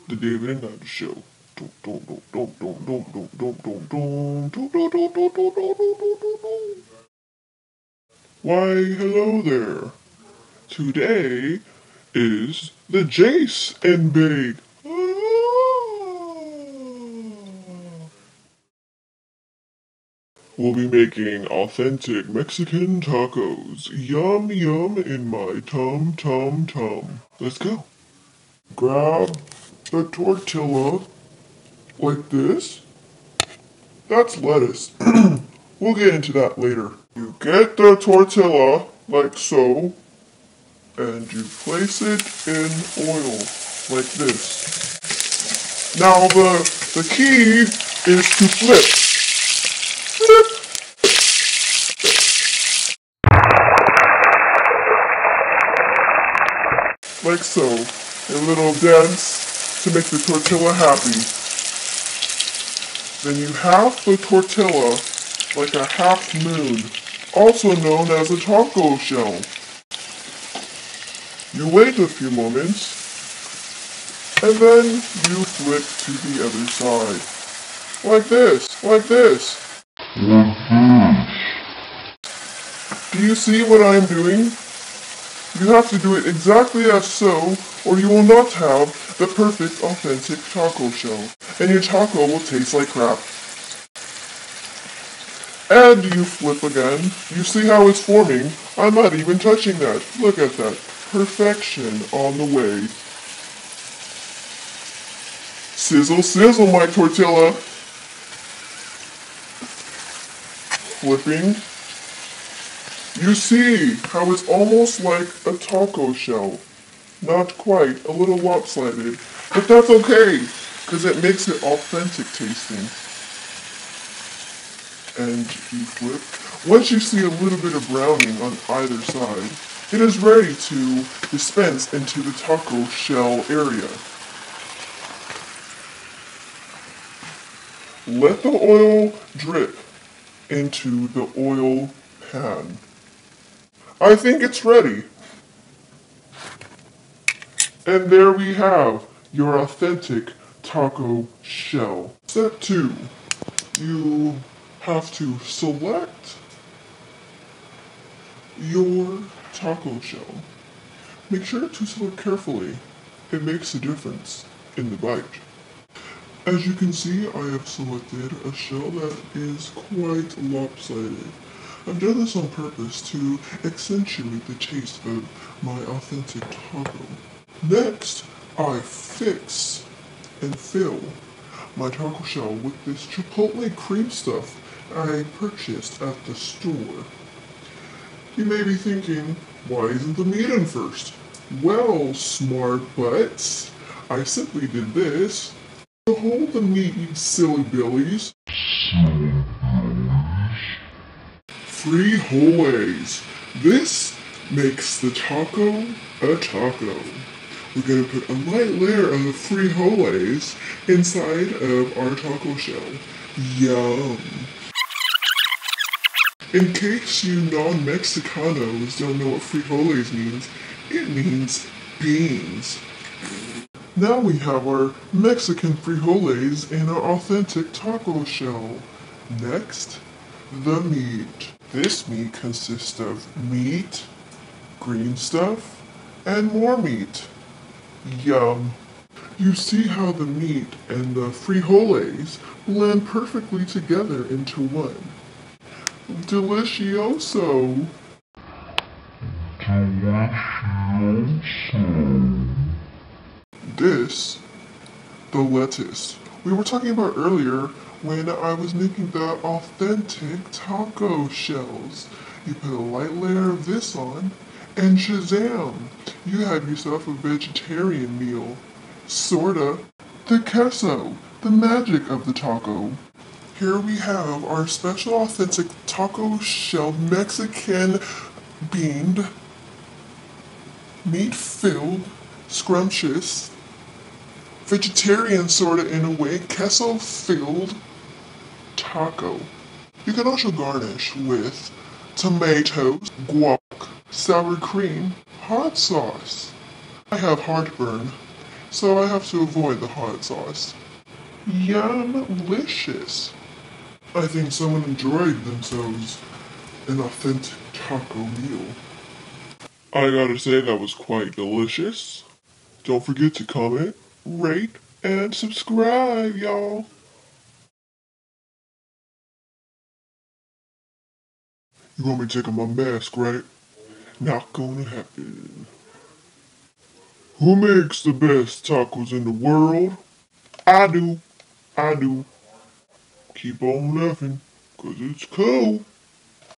The David and Nigel Show. Why, hello there. Today is the Jase-N-Bake. We'll be making authentic Mexican tacos. Yum yum in my tum tum tum. Let's go. Grab the tortilla like this. That's lettuce. We'll get into that later. You get the tortilla like so, and you place it in oil like this. Now the key is to flip. Flip. Like so. A little dance to make the tortilla happy. Then you half the tortilla like a half moon, also known as a taco shell. You wait a few moments, and then you flip to the other side. Like this, like this. Do you see what I am doing? You have to do it exactly as so, or you will not have the perfect, authentic taco shell, and your taco will taste like crap. And you flip again. You see how it's forming? I'm not even touching that. Look at that. Perfection on the way. Sizzle, sizzle, my tortilla. Flipping. You see how it's almost like a taco shell. Not quite, a little lopsided. But that's okay, because it makes it authentic tasting. And you flip. Once you see a little bit of browning on either side, it is ready to dispense into the taco shell area. Let the oil drip into the oil pan. I think it's ready. And there we have your authentic taco shell. Step 2. You have to select your taco shell. Make sure to select carefully. It makes a difference in the bite. As you can see, I have selected a shell that is quite lopsided. I've done this on purpose to accentuate the taste of my authentic taco. Next, I fix and fill my taco shell with this chipotle cream stuff I purchased at the store. You may be thinking, why isn't the meat in first? Well, smart butts, I simply did this to hold the meat, you silly billies. Frijoles. This makes the taco a taco. We're going to put a light layer of frijoles inside of our taco shell. Yum! In case you non-Mexicanos don't know what frijoles means, it means beans. Now we have our Mexican frijoles in our authentic taco shell. Next, the meat. This meat consists of meat, green stuff, and more meat. Yum. You see how the meat and the frijoles blend perfectly together into one. Delicioso. This, the lettuce we were talking about earlier when I was making the authentic taco shells. You put a light layer of this on, and shazam! You have yourself a vegetarian meal. Sorta. The queso, the magic of the taco. Here we have our special authentic taco shell Mexican beaned, meat-filled, scrumptious, vegetarian sorta in a way, queso-filled taco. You can also garnish with tomatoes, guac, sour cream, hot sauce. I have heartburn, so I have to avoid the hot sauce. Yum-licious. I think someone enjoyed themselves an authentic taco meal. I gotta say that was quite delicious. Don't forget to comment, rate, and subscribe, y'all. You want me to take off my mask, right? Not gonna happen. Who makes the best tacos in the world? I do. I do. Keep on laughing, 'cause it's cool.